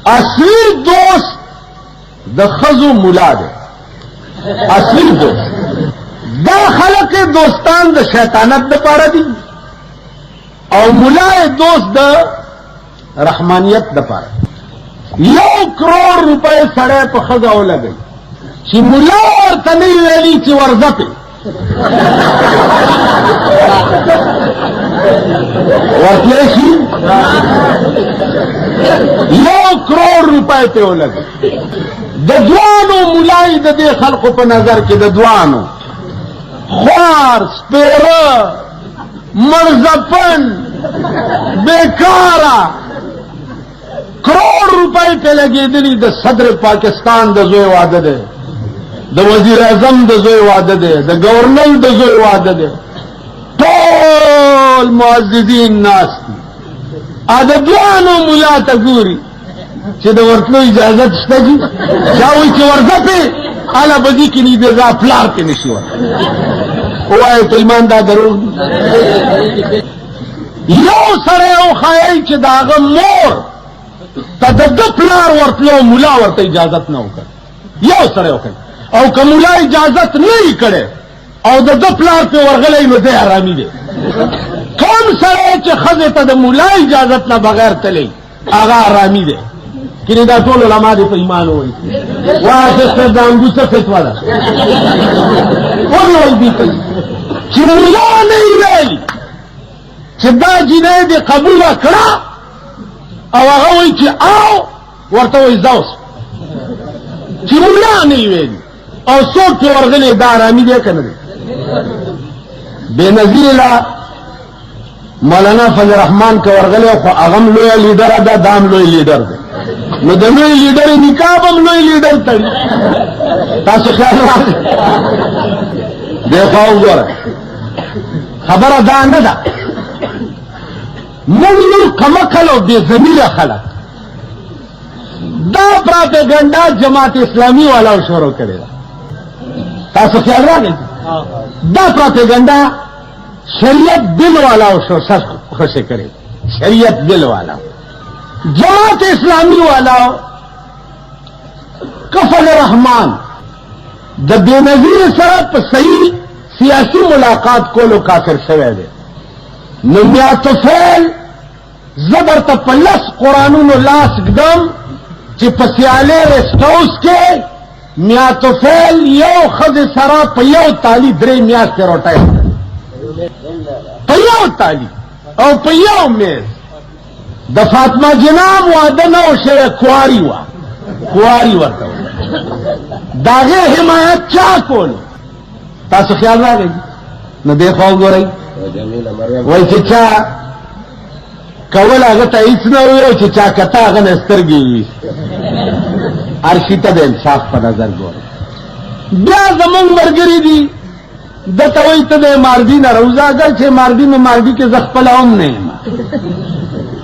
اصلی دوست د خزو مولا دی اصلی دوست دا خلق دوستان د شیطانت د پاره دي او مولا دوست د رحمانیت د پاره 1 کروڑ روپے سړی په خزه ولګي چې مولا ورته نه ویلي چې ورځه په ورته شي 1 کروڑ روپے ته ولګي د دوانو مولای د دې خلقو په نظر کې د دوانو خوار سپیره مرزپن بیکارا کروڑ روپے ته لګېدلي د صدر پاکستان د زوی واده ده د وزیر اعظم د زوی واده ده د گورنر د زوی واده ده ټول معززین ناس دي ا د دوانو مولا ته ګوري چې د ورتلو اجازه شته دي دا وایي چې ورځه په اله بدی کې نه دی ځا پلار کې نشي وای په ایمان دا درو یو سره او خای چې داغه مور ته د پلار ورتلو مولا ورته اجازه نه وکړ یو سره وکړ او کوم مولا اجازه نه کړي او د پلار په ورغلې نو ده حرامي دي کوم سره چې خزه ته د مولا اجازه نه بغیر تلې هغه حرامي دي کله دا ټول علماء دې په ایمان وایي واسه د انګوسه فتوا ده وایي دې چې مولا نه ویلي چې دا جنې دې قبول کړه او هغه وایي چې او ورته وایي زاوس چې مولا نه ویلي او څوک په ورغلې دا حرامي دي کنه بے نظیر لا مولانا فضل الرحمن کا ورغلے خو اغم لوی لیڈر دا دام لوی لیڈر دا نو د لوی لیډر نکاح هم لوی لیډر تړي تاسو خیال راځي دغه وګوره خبره دا نه ده موږ کمکل او بے ضمیره خلک دا پراپګاندا جماعت اسلامی والا شروع کړی تاسو خیال راځي دا پراپګاندا شریعت دل والا شروع خوشی کړی شریعت دل والا جماعت اسلامی والا کفل رحمان د بے نظیر سره په صحیح سیاسی ملاقات کولو کافر شوی دی نو بیا طفیل زبر ته پلس قرآنونو لاس اقدام چې په سیاله رسټ هاوس کې میا طفیل یو خد سره په یو تالی درې میاشتې روټای په یو تالی او په یو میز د فاطمه جناب واده نه وشوه کواری وا کواری ورته داغه حمایت چا کول تاسو خیال راغی نو دیکھو ګورئ وای چې چا کول هغه ته هیڅ نه ویو چې چا کته هغه نسترګي وي ارشیته د انصاف په نظر ګورئ بیا زمونږ مرګري دي د توي ته د ماردی نه روزه اگر چې ماردی کې زخپل هم نه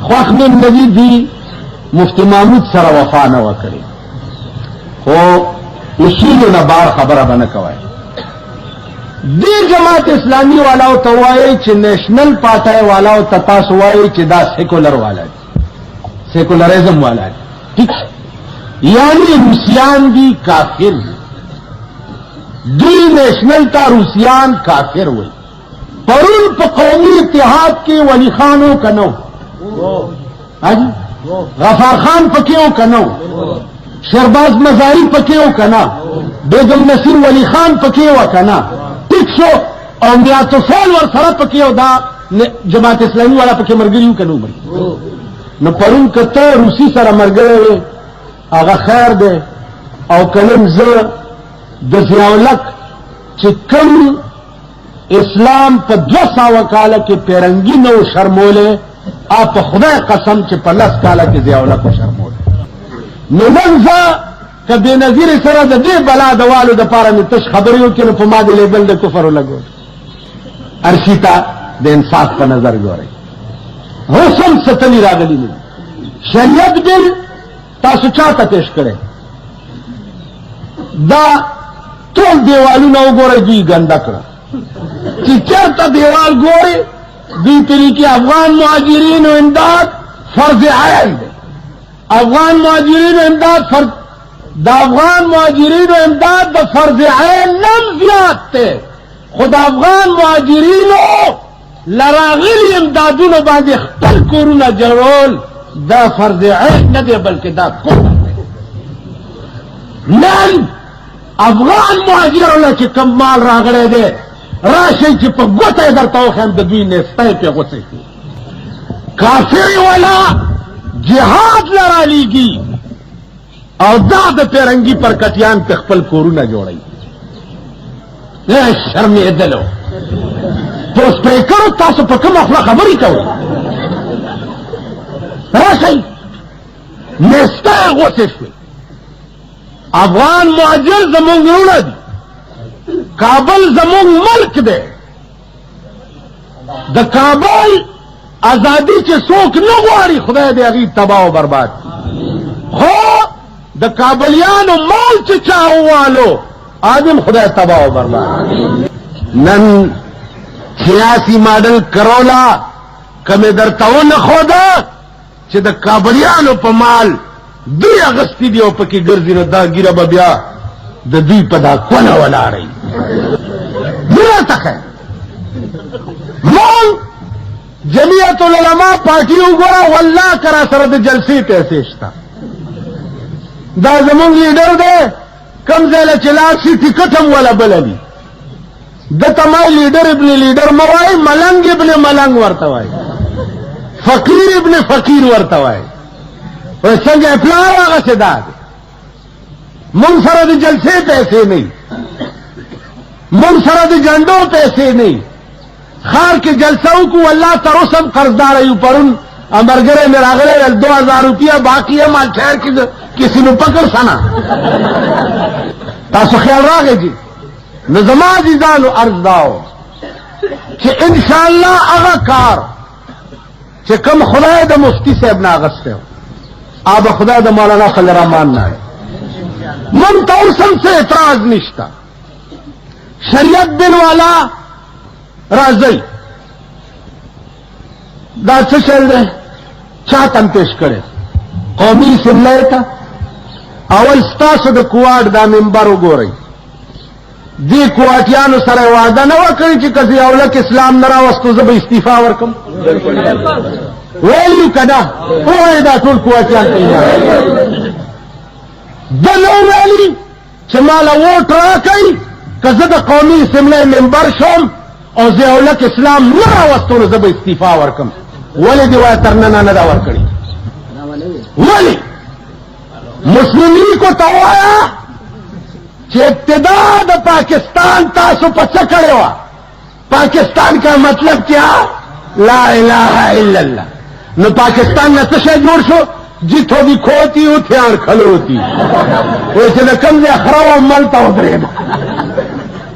خو احمد نبی دی مفتی محمود سره وفا نه وکړي خو اصول نه بار خبره بنه کوي دی جماعت اسلامی والاو ته وایي چې نیشنل پارټای والاو ته تاسو وایي چې دا سیکولر والا دي سیکولرزم والا دي ٹھیک یعنی روسیان دی کافر دی نیشنل تا روسیان کافر وي پرون په قومي اتحاد کې ولی خانو کنو غفار خان پکیو کنو شرباز مزاری پکیو کنا بیگم نصیر ولی خان پکیو کنا ٹھیک شو او بیا طفیل ور سره پکیو دا جماعت اسلامی والا پکې مرګریو کنو مړ نو پرون کته روسی سره مرګره هغه خیر ده او کلم زه د ضیاءالحق چې کوم اسلام په 200 کال کې پیرنګي نو شرموله آپ خدای قسم چې په 10 کال کې ضیاءالحق شرموله نو منځه کبه نظیر سره د دې بلا دوالو د پاره می تش خبريو کې په ما د لیبل د کفر لګو ارشیتا د انصاف په نظر ګوري حسن ستنی راغلی نه شریعت دې تاسو چاته پیش کړي دا ټول دیوالونه وګورئ دوی ګنده کړه چې چېرته دیوال ګوري دوی طریقې افغان مهاجرین او امداد فرض عین دی افغان مهاجرینو امداد د افغان مهاجرینو امداد د فرض عین نم زیات ته، خو د افغان مهاجرینو لراغلي امدادونو باندې خپل کورونه جوړول دا فرض عین نه دی بلکې دا کفر دی. نن افغان مهاجرو چې کم مال راغلی دی راشئ چې په ګوته یې درته وښیم د دوی نیستی پې غوڅې شي. کافر والا جهاد لرالیږي او دا د پیرنګي پر کټیان په خپل کورونه جوړوي. شرمېدلو په سپیکرو تاسو په کومه خوله خبرې کوئ؟ راشئ نیستی یې غوڅې شوې. افغان مهاجر زمونږ وروڼه دي، کابل زمونږ ملک دی. د کابل ازادي چې څوک نه غواړي خدای دې هغوی تباه و برباد کړي، خو د کابلیانو مال چې چا ووالو آدم خدای تباه و برباد کړي. نن سیاسي ماډل کرولا کمې درته ونښوده چې د کابلیانو په مال دوی اغستی دی او پکې ګرځي نو دا ګیره به بیا د دوی په دا کونه ولاړئ. درته ښه مونږ جمعیت العلماء پارټي وګوره والله که را سره د جلسې پیسې شته. دا زمونږ لیډر دی کم ځای له چې لاړ شي ټکټ هم وله بله وي. دته ما لیډر ابن لیډر مه وایي، ملنګ ابن ملنګ ورته وایي، فقیر ابن فقیر ورته وایي. څنګه پلار هغسې دا دی. مونږ سره د جلسې پیسې نه وي، مونږ سره د جنډو پیسې نه وي. خار کې جلسه وکړو والله تر اوسه هم قرضداره یو. پرون امرګری مې راغلی 2000 روپیه باقي یم خیر کې کسی نو پکړ سنا. تاسو خیال راغی جي. نو زما عزیزانو عرض داو چې انشاءالله هغه کار چې کوم خدای د مفتی صاحب نه اغستی آب خدا د مولانا خلیل الرحمن نه من ته اوس هم څه اعتراض نشته. شریعت بل والا راځئ دا څه شی دی چا تم پیش کړی قومي اسمبلی ته. اول ستاسو د کوواټ دا ممبر وګورئ. دې کوواټیانو سره وعده نه وه کړې چې که زه اولک اسلام نه راوستو زه به استعفا ورکړم. ویلو که نه ووایې دا ټول کوواټیان تیار ده نه ویلي چې ما له ووټ راکئ که زه د قومي اسمبلی ممبر شم او زه اولک اسلام نه راوستو نو زه به استعفا ورکړم. ولې دې وایه تر ننه نه ده ورکړې؟ ولې مسلم لیگ کو ته ووایه چې ابتدا د پاکستان تاسو په څه کړې وه؟ پاکستان کا مطلب کیا؟ لا الہ الا اللہ. نو پاکستان نه څه شی جوړ شو؟ جت ہوتی کھوتی ہتھیار کھلوتی ویسے د کم ځای خره او مل ته ودرېده.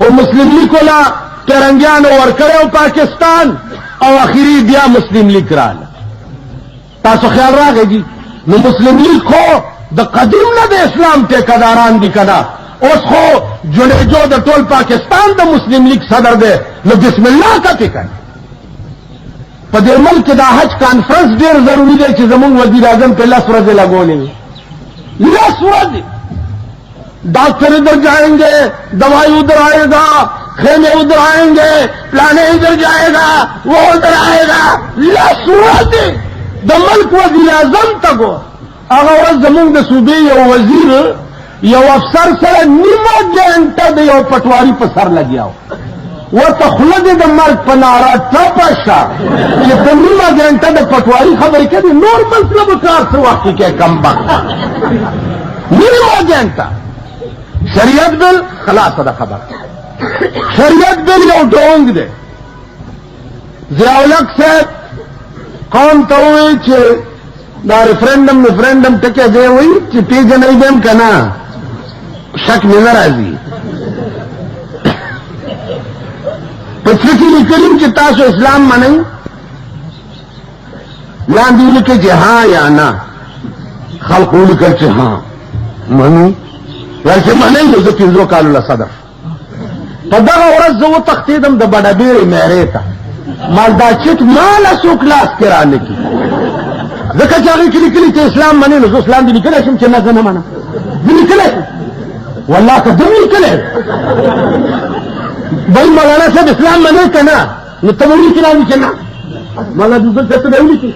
او مسلم لیگ کو لا ترنګیانو ورکړی پاکستان او اخري بیا مسلم لیگ راله. تاسو خیال راغی جي. نو مسلم لیگ خو د قدیم نه د اسلام ټیکهداران دي که نه؟ اوس خو جنیجو د ټول پاکستان د مسلم لیگ صدر دی. نو بسم الله کتې کوي. په دې ملک کې د حج کانفرنس ډېر ضروري دی چې زمونږ وزیر اعظم پہ 10 ورځې لګولې وي. 10 ورځې ڈاکٹر ادھر جائیں گے، دوائی ادھر آئے گا، خیمے ادھر آئیں گے، پلانے ادھر جائے گا، وہ ادھر آئے گا. 10 ورځې د ملک وزیر اعظم تک هغه ورځ زمونږ د صوبې یو وزیر یو افسر سره نیمه ګنټه د یو پټواري په سر لګیا و. ورته خوله دې د مرګ په ناره ټپه شه چې په نیمه ګنټه د پټواري خبرې کوي. نور مطلب کار څه وخت کې کوي کمبخت. نیمه ګنټه شریعت بل خلاصه ده خبره. شریعت بل یو ډونګ دی. ضیاءالحق صاحب قوم ته ووایي چې دا ریفرنډم ټکی دی وایي چې پیژنئ به هم که نه شک مې نه راځي. په څه کې لیکلي چې تاسو اسلام منئ؟ لاندې ولیکئ چې ها یا نه. خلقو ولیکل چې ها منو. وایي چې منئ نو زه 15 کالو له صدر. په دغه ورځ زه وتښتېدم د بډهبېرې میرې ته. مال دا چټ ماله څوک لاس کې رانه کي. ځکه چې هغې کې لیکلي چې اسلام منې نو زه اسلام دې لیکلی شم چې نه زه نه منم زه لیکلی شم والله که دم لیکلی بل مولانا صاحب اسلام منې که نه نو ته به ولیکي راځي چې نه مولانا دوبل صاحب ته به ولیکي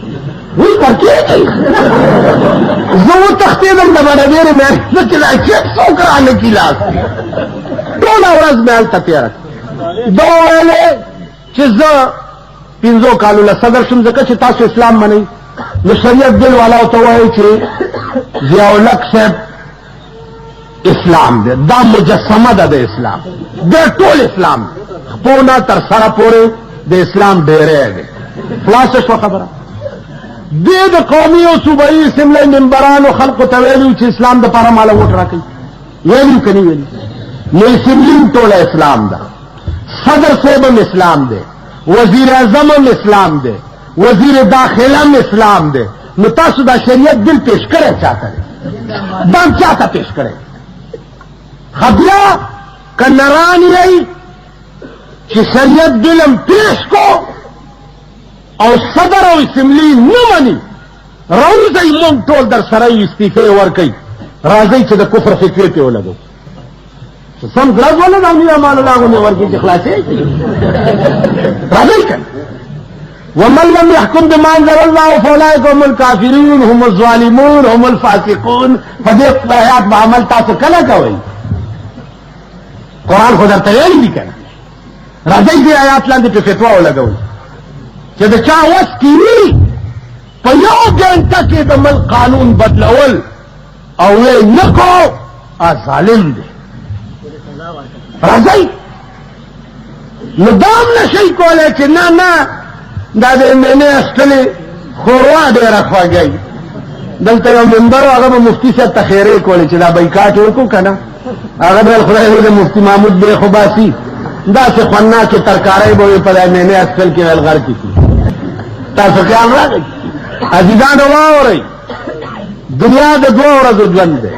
وی پرکېږي زه وتښتېدم د بډهبېرې محنه کې دا چیک څوک رانه کي لاس ټوله ورځ مې هلته تېره دا ویلې چې زه 15 کالو له صدر شم ځکه چې تاسو اسلام منئ نو شریعت دل والاو ته وایي چې ضیاءالحق صاحب اسلام دی دا مجسمه ده د اسلام دا ټول اسلام خپونه تر سره پورې د اسلام ډېری دی خلاصه شوه خبره دې د قومي او صوبایي اسمبلۍ ممبرانو خلقو ته ویلي چې اسلام دپاره ماله ووټ راکوي ویلي که نه ویلي نو اسمبلي هم ټوله اسلام ده صدر صاحب هم اسلام دی وزیر اعظم هم اسلام دی وزیر داخله هم اسلام دی نو تاسو دا شریعت بل پیش کړی چاته دی دا چاته پیش کړی خبیا که نران یی چې شریعت بل هم پیش کو او صدر او اسمبلی نه مني راوځئ موږ ټول در سره استعفې ورکوئ راځئ چې د کفر فتوې پې ولګو سم ګرځ ولا دا مې امان الله غو ورکی چې خلاصې راځي کنه ومن لم يحكم بما انزل الله فاولئك هم الكافرون هم الظالمون هم الفاسقون فدې آیات به عمل تاسو کله کوئ قرآن خو درته ویلي دي کنه راځئ دې آیات لاندې په فتوا ولګوئ چې د چا وس کې وي په یو ګنټه کې د ملک قانون بدلول او یې نه کو ظالم دی راځئ نو دام نشئ کولی چې نه نه دا د ایم اخستلې خوروا ډېره خوږی دلته یو ممبر و هغه به مفتي صاحب ته خیرې کولې چې دا بیکاټ وکړو که نه هغه به خدای وکړي مفتي محمود بې خو باسي داسې خوندناکې ترکارۍ به وي په د ایم اخستل کې ویل غر کې تاسو خیال راغی عزیزانو واورئ دنیا د 2 ورځو ژوند دی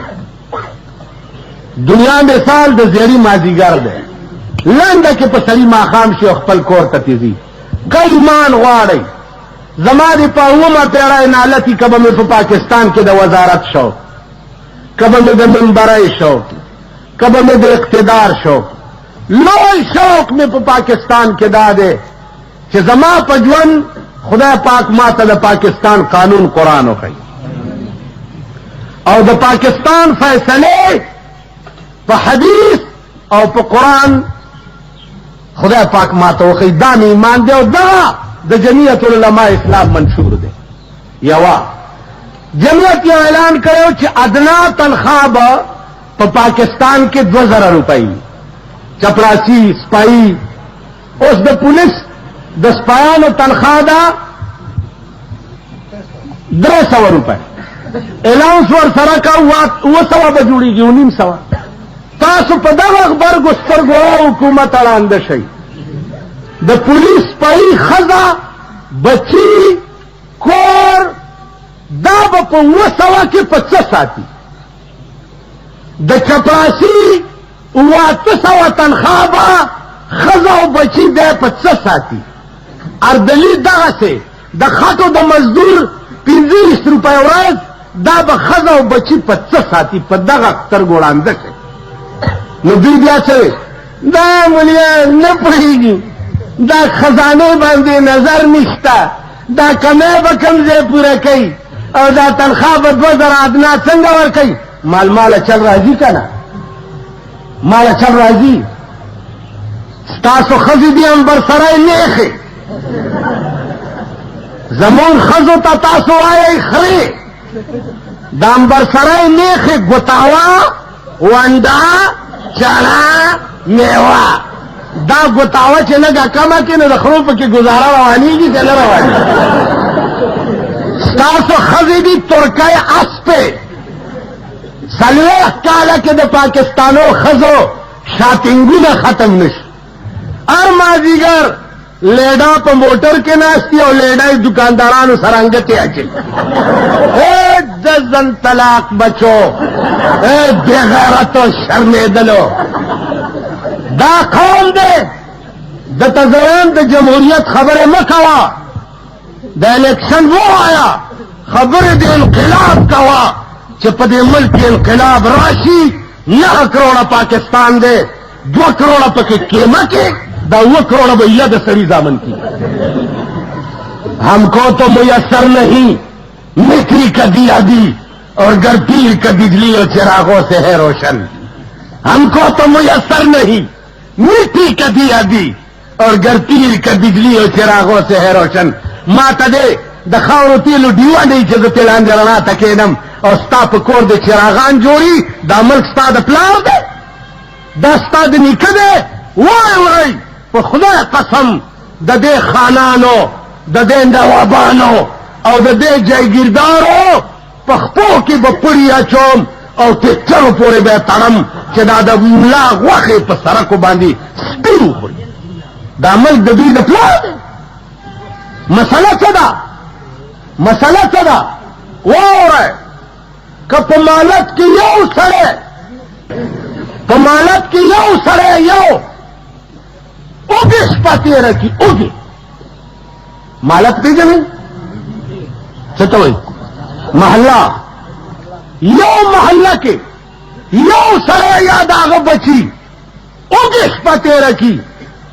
دنیا مثال د زیری مازیګر دی لنډه کې په سړي ماښام شي او خپل کور ته تېځي که ایمان غواړئ زما د په 9مه پېړۍ نالتي که به مې په پاکستان کې د وزارت شوق که به مې د ممبرۍ شوق که به مې د اقتدار شوق لوی شوق مې په پاکستان کې دا دی چې زما په ژوند خدای پاک ما ته د پاکستان قانون قرآن وښیي او د پاکستان فیصلې په حدیث او په قرآن خدای پاک ما ته وښیي دا مې ایمان دی او دا د جمعیت العلماء اسلام منشور دی یوه جمعیت یو اعلان کړی چې ادنا تنخواه به په پاکستان کې 2000 روپۍ چپړاسي سپایي اوس د پولیس د سپایانو تنخواه ده 300 روپۍ الاؤنس ورسره کا 900 به جوړېږي 900 تاسو په دغه غبرګو سترګو حکومت اړانده شئ د پولیس سپایي ښځه بچي کور دا به په 900 کې په څه ساتي د چپړاسي 800 تنخواه به ښځه او بچي دی په څه ساتي اردلي دغسې د خټو د مزدور 15 روپۍ ورځ دا به ښځه او بچي په څه ساتي په دغه سترګو ړانده شي نو دوی بیا څه دا ملیان نه پوهېږي دا خزانې باندې نظر نشته دا کمی به کوم ځای پوره کوي او دا تنخواه به 2000 ادنا څنګه ورکوي ماله چل راځي که نه ماله چل راځي ستاسو ښځې دي امبرسری نیخې زمون ښځو ته تاسو وایئ خرې د امبرسری نیخې ګوتاوه ونډه چنا میوه دا ګوتاوه چې لږه کمه کې نو د خرو پکې ګزاره روانېږي که نه روانېږي ستاسو ښځې دي ترکۍ اسپې 40 کاله کې د پاکستانو ښځو شاپنګونه ختم نشي هر مازدیګر لیډا په موټر کې ناستي او لیډا یې دکاندارانو سره انګتې اچوي د زن طلاق بچو بې غیرتو شرمېدلو دا قوم دی د تزوین د جمهوریت خبرې مه کوه د الیکشن ووایه خبر دے انقلاب کوا چې په دې ملک انقلاب راشي 9 کروڑه پاکستان دے 2 کروڑه پکې کیما کې دا 1 کروڑه بھیا د سړي زامن کی ہم کو تو میسر نہیں مٹی کا دیا دی اور گر پیر کا بجلی اور چراغوں سے ہے روشن ہم کو تو میسر نہیں مٹی کا دیا دی اور گر پیر کا بجلی اور چراغوں سے ہے روشن ماته دې د خاورو تیلو ډیوه دی چې زه تیلان رڼا ته کېنم او ستا په کور د چراغان جوړي دا ملک ستا د پلار دی دا ستا د نیکه دی وای په خدای قسم د دې خانانو د دې نوابانو او د دې جایګیردارو په خپو کې به پړي اچوم او ټکټرو پورې به تړم چې دا د ملا غوښې په سړکو باندې سپي وخوري دا ملک د دوی د پلار دی مسله څه ده مسله څه ده واوره که په مالت کې یو سړی په مالت کې یو سړی یو اوږې شپه تېره کړي اوږې مالت پېژنئ څه ته وایي محله یو محله کې یو سړی یا د هغه بچي اوږې شپه تېره کړي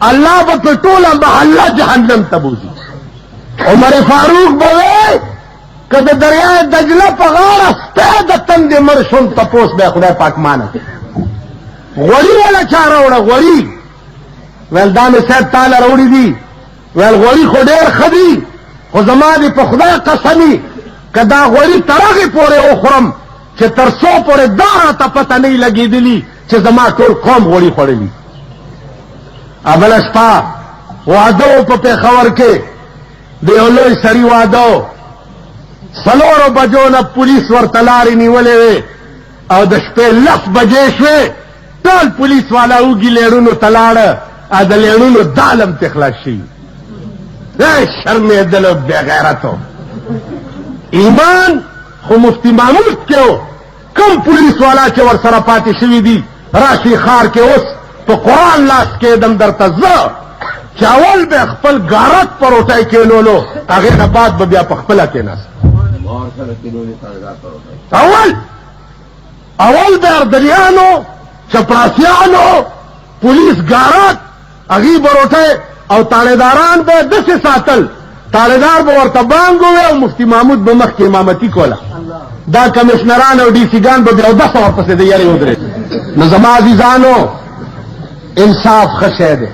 الله به په ټوله محله جهنم ته بوځي عمر فاروق به وی که د دریای دجله په غاړه سپی د تندې مړ شوم تپوس به خدای پاک مانه غوړي والا چا راوړه غوړي ویل دا مې صاحب تاله راوړي دي ویل غوړي خو ډېر ښه دي خو زما دې په خدای قسمي که دا غوړي تر هغې پورې وخورم چې تر څو پورې دا راته پته نه وي لګېدلي چې زما ټول قوم غوړي خوړلي بله شپه واده و په پېښور کې د یو لوی سړي واده و 4 بجو نه پولیس ورته لارې نیولې وې او د شپې 10 بجې شوې ټول پولیس والا اوږي لیړونو ته لاړه او د لیړونو دالم تې خلاص شي شرمېدلو بېغیرتو ایمان خو مفتی محمود کې و کم پولیس والا چې ورسره پاتې شوي دي راشي ښار کې اوس په قرآن لاس کېدم درته زه چې اول به خپل غارت پر روټۍ کېنولو هغې نه بعد به بیا په خپله کېناست اول به اردلیانو چپراسیانو پولیس غارت هغې به روټۍ او تاړېداران به داسې ساتل تاړېدار به ورته بانګ ووی او مفتي محمود به مخکې امامتي کوله دا کمیشنران او ډي سي ګان به بیا اودسه ورپسې د یارې ودرېد نو زما عزیزانو انصاف ښه شی دی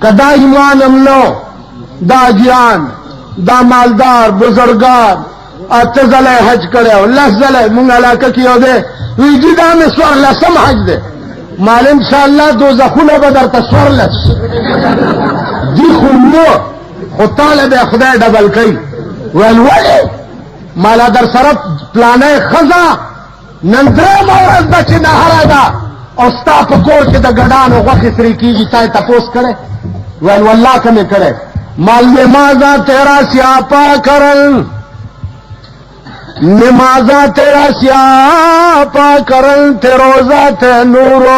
که دا ایمان هم نو دا جیان دا مالدار بزرگان 8 ځله حج کړی او 10 ځله مونږ علاقه کې یو دی وی جي دا مې 14 حج دی مال انشاءالله دوزخونه به درته 14 جي خو نو خو تاله به خدای ډبل کوي ویل ولې مالا در سره پلانه ښځه نن 3 ورځ ده چې نهره ده او ستا په کور کې د ګډانو غوښې سرې کېږي تا یې تپوس کړی ویل والله که مې کړی مال نمازا تیرا سیاپا کرل نمازا تیرا سیاپا کرل تے روزہ تے نورو